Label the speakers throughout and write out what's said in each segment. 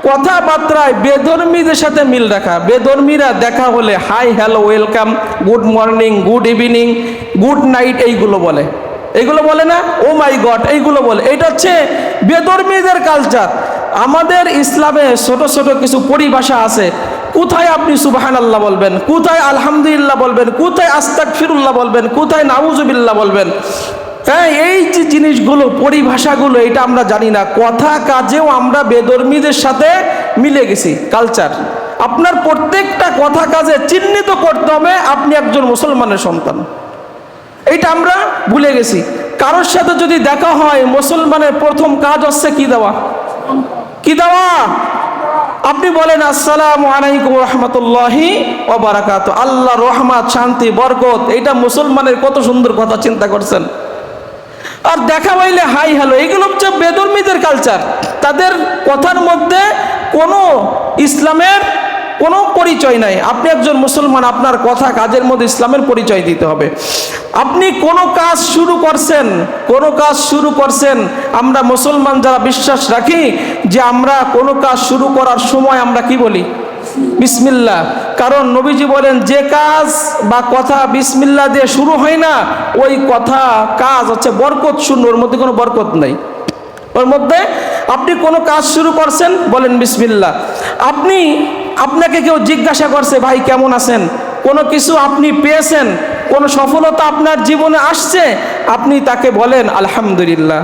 Speaker 1: কথাবার্তায় বেধর্মীদের সাথে মিল রাখা। বেধর্মীরা দেখা হলে hi, hello, welcome, good morning, good evening, good night এইগুলো বলে। এইগুলো বলে না, ও মাই গড এইগুলো বলে। এটা হচ্ছে বেধর্মীদের কালচার। আমাদের ইসলামে ছোট ছোট কিছু পরিভাষা আছে। কোথায় আপনি সুবহানাল্লাহ বলবেন, কোথায় আলহামদুলিল্লাহ বলবেন, কোথায় আস্তাগফিরুল্লাহ বলবেন, কোথায় নাউজুবিল্লাহ বলবেন। হ্যাঁ, এই যে জিনিসগুলো, পরিভাষাগুলো, এটা আমরা জানি না। কথা কাজেও আমরা বেধর্মীদের সাথে মিলে গেছি। কালচার আপনার প্রত্যেকটা কথা কাজে চিহ্নিত করতে হবে আপনি একজন মুসলমানের সন্তান। এইটা আমরা ভুলে গেছি। কারোর সাথে যদি দেখা হয়, মুসলমানের প্রথম কাজ হচ্ছে কি দেওয়া? কি দেওয়া? আপনি বলেন আসসালামু আলাইকুম রহমতুল্লাহি ওয়া বারাকাতুহু, আল্লাহ রহমত, শান্তি, বরকত। এটা মুসলমানের কত সুন্দর কথা, চিন্তা করছেন? আর দেখা হইলে হাই, হ্যালো, এগুলো হচ্ছে বেধর্মীদের কালচার। তাদের কথার মধ্যে কোনো ইসলামের কোনো পরিচয় নাই। আপনি একজন মুসলমান, আপনার কথা কাজের মধ্যে ইসলামের পরিচয় দিতে হবে। আপনি কোনো কাজ শুরু করছেন, আমরা মুসলমান যারা বিশ্বাস রাখি যে আমরা কোনো কাজ শুরু করার সময় আমরা কি বলি? বিসমিল্লাহ। কারণ নবীজি বলেন, যে কাজ বা কথা বিসমিল্লাহ দিয়ে শুরু হয় না, ওই কথা কাজ হচ্ছে বরকত শূন্য, ওর মধ্যে কোনো বরকত নাই। ওর মধ্যে আপনি কোনো কাজ শুরু করছেন, বলেন বিসমিল্লাহ। আপনাকে কেউ জিজ্ঞাসা করছে, ভাই কেমন আছেন? কোনো কিছু আপনি পেয়েছেন, কোনো সফলতা আপনার জীবনে আসছে, আপনি তাকে বলেন আলহামদুলিল্লাহ,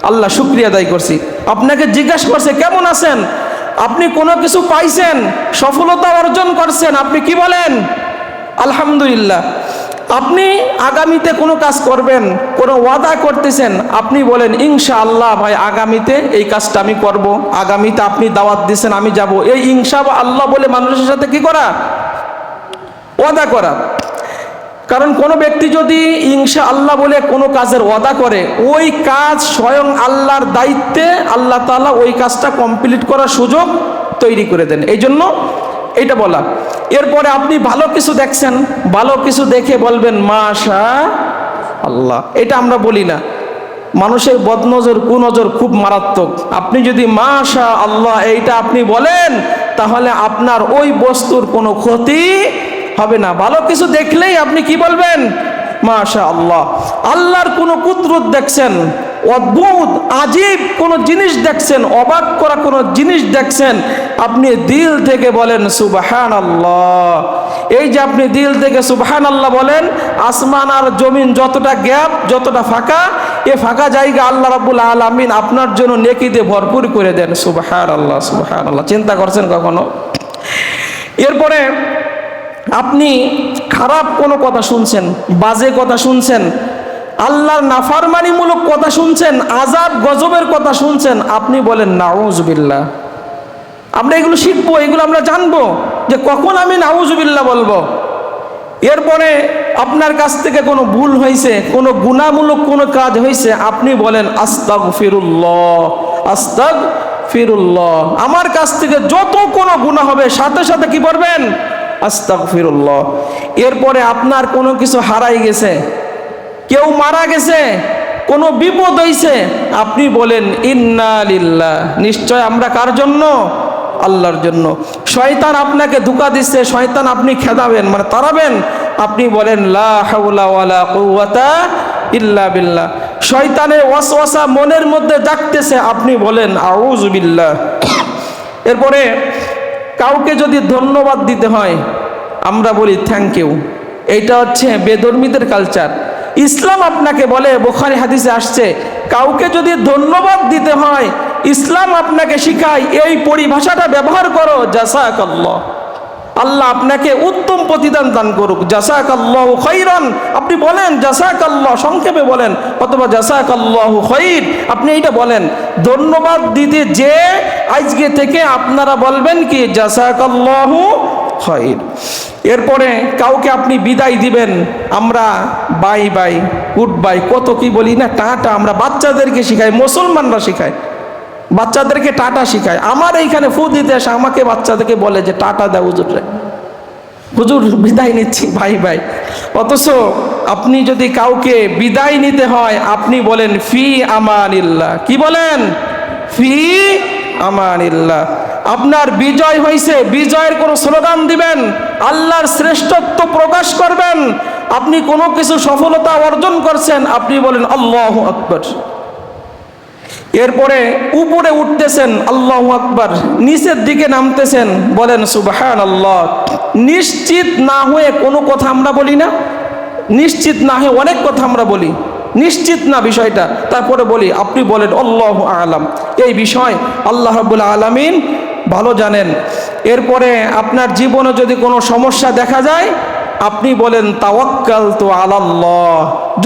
Speaker 1: আল্লাহ শুকরিয়া আদায় করছি। আপনাকে জিজ্ঞাসা করছে কেমন আছেন, আপনি কোনো কিছু পাইছেন, সফলতা অর্জন করছেন, আপনি কি বলেন? আলহামদুলিল্লাহ। আপনি আগামীতে কোনো কাজ করবেন, কোনো ওয়াদা করতেছেন, আপনি বলেন ইনশাআল্লাহ, ভাই আগামীতে এই কাজটা আমি করব, আগামীতে আপনি দাওয়াত দিয়েছেন আমি যাব। এই ইনশাআল্লাহ বলে মানুষের সাথে কি করা? ওয়াদা করা। কারণ কোনো ব্যক্তি যদি ইনশাআল্লাহ বলে কোনো কাজের ওয়াদা করে, ওই কাজ স্বয়ং আল্লাহর দায়িত্বে আল্লাহ তাআলা ওই কাজটা কমপ্লিট করার সুযোগ তৈরি করে দেন। এই জন্য এটা বলা। এরপরে আপনি ভালো কিছু দেখছেন, ভালো কিছু দেখে বলবেন মাশাআল্লাহ। এটা আমরা বলি না। মানুষের বদনজর, কুনজর খুব মারাত্মক। আপনি যদি মাশাআল্লাহ এইটা আপনি বলেন, তাহলে আপনার ওই বস্তুর কোনো ক্ষতি হবে না। ভালো কিছু দেখলেই আপনি কি বলবেন? মাশাআল্লাহ। আল্লাহর কোনো কুদরত দেখছেন, অদ্ভুত আজীব কোনো জিনিস দেখছেন, অবাক করা কোনো জিনিস দেখছেন, আপনি দিল থেকে বলেন সুবহানাল্লাহ। এই যে আপনি দিল থেকে সুবহানাল্লাহ বলেন, আসমান আর জমিন যতটা গ্যাপ, যতটা ফাঁকা, এ ফাঁকা জায়গা আল্লাহ রাব্বুল আলামিন আপনার জন্য নেকি দিয়ে ভরপুর করে দেন। সুবহানাল্লাহ, সুবহানাল্লাহ। চিন্তা করছেন কখনো? এরপরে আপনি খারাপ কোনো কথা শুনছেন, বাজে কথা শুনছেন, আল্লাহর নাফরমানিমূলক কথা শুনছেন, আযাব গজবের কথা শুনছেন, আপনি বলেন নাউযুবিল্লাহ। আমরা এগুলো শিখবো, এগুলো আমরা জানবো যে কখন আমি নাউযুবিল্লাহ বলবো। এরপরে আপনার কাছ থেকে কোনো ভুল হয়েছে, কোনো গুনাহমূলক কোনো কাজ হয়েছে, আপনি বলেন আস্তাগফিরুল্লাহ, আস্তাগফিরুল্লাহ। আমার কাছ থেকে যত কোনো গুনাহ হবে, সাথে সাথে কি করবেন? আস্তাগফিরুল্লাহ। এরপরে আপনার কোনো কিছু হারাই গেছে, কেউ মারা গেছে, কোনো বিপদ হয়েছে, আপনি বলেন ইন্না লিল্লাহ। নিশ্চয় আমরা কার জন্য? আল্লাহর জন্য। শয়তান আপনাকে ধোঁকা দিচ্ছে, শয়তান আপনি খেদাবেন, মানে তাড়াবেন, আপনি বলেন লা হাওলা ওয়ালা কুওয়াতা ইল্লা বিল্লাহ। শয়তানের ওয়াসওয়াসা মনের মধ্যে জাগতেছে, আপনি বলেন আউযু বিল্লাহ। এরপরে কাউকে যদি ধন্যবাদ দিতে হয়, আমরা বলি থ্যাংক ইউ। এইটা হচ্ছে বেধর্মীদের কালচার। ইসলাম আপনাকে বলে, বুখারী হাদিসে আসছে, কাউকে যদি ধন্যবাদ দিতে হয়, ইসলাম আপনাকে শিখায় এই পরিভাষাটা ব্যবহার করো, জাযাকাল্লাহ, আল্লাহ আপনাকে উত্তম প্রতিদান দান করুক, জাযাকাল্লাহু খাইরান। আপনি বলেন জাযাকাল্লাহ, সংক্ষেপে বলেন, অথবা জাযাকাল্লাহু খাইর, আপনি এইটা বলেন। ধন্যবাদ দিতে যে আজকে থেকে আপনারা বলবেন কি জাযাকাল্লাহু খাইর। এরপরে কাউকে আপনি বিদায় দিবেন, আমরা বাই বাই, গুড বাই, কত কি বলি না, টাটা। আমরা বাচ্চাদেরকে শিখাই, মুসলমানরা শিখায়, বাচ্চাদেরকে টাটা শিখায়। আমার এইখানে ফু দিতে আসে, আমাকে বাচ্চাদেরকে বলে যে টাটা দাও হুজুরে, হুজুর বিদায় নিচ্ছি, ভাই ভাই। অথচ আপনি যদি কাউকে বিদায় নিতে হয়, আপনি বলেন ফি আমানিল্লাহ। কি বলেন? ফি আমানিল্লাহ। আপনার বিজয় হয়েছে, বিজয়ের কোনো স্লোগান দিবেন, আল্লাহর শ্রেষ্ঠত্ব প্রকাশ করবেন। আপনি কোনো কিছু সফলতা অর্জন করছেন, আপনি বলেন আল্লাহু আকবার। এরপরে উপরে উঠতেছেন, আল্লাহু আকবার। নিচের দিকে নামতেছেন, বলেন সুবহানাল্লাহ। নিশ্চিত না হয়ে কোনো কথা আমরা বলি না, নিশ্চিত না হয়ে অনেক কথা আমরা বলি, নিশ্চিত না বিষয়টা, তারপরে বলি। আপনি বলেন আল্লাহু আ'লাম। এই বিষয় আল্লাহ রাব্বুল আলামিন ভালো জানেন। এরপরে আপনার জীবনে যদি কোনো সমস্যা দেখা যায়, আপনি বলেন তাওয়াক্কালতু আলাল্লাহ।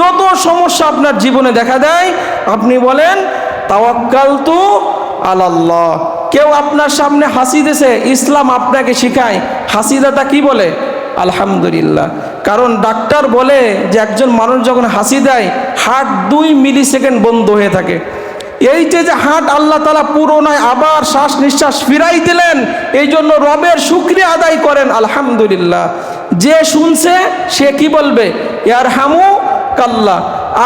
Speaker 1: যত সমস্যা আপনার জীবনে দেখা দেয়, আপনি বলেন তাওয়াক্কালতু আলাল্লাহ। কেউ আপনার সামনে হাসি দিয়েছে, ইসলাম আপনাকে শিখায় হাসি দেওয়াটা কি বলে? আলহামদুলিল্লাহ। কারণ ডাক্তার বলে যে একজন মানুষ যখন হাসি দেয়, হার্ট 2 মিলি সেকেন্ড বন্ধ হয়ে থাকে। এই যে হার্ট আল্লাহ তাআলা পুরোনায় আবার শ্বাস নিঃশ্বাস ফিরাই দিলেন, এই জন্য রবের শুকরিয়া আদায় করেন আলহামদুলিল্লাহ। যে শুনছে সে কি বলবে? ইয়ারহামু কাল্লা।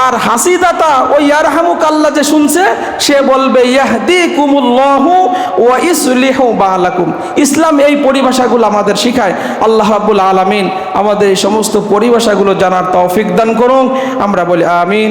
Speaker 1: আর হাসিদাতা ওই ইয়ারহামু কাল্লা যে শুনছে সে বলবে ইয়াহদিকুমুল্লাহু ওয়া ইসলিহু বালাকুম। ইসলাম এই পরিভাষাগুলো আমাদের শিখায়। আল্লাহ রাব্বুল আলামিন আমাদের এই সমস্ত পরিভাষাগুলো জানার তৌফিক দান করুন। আমরা বলি আমিন।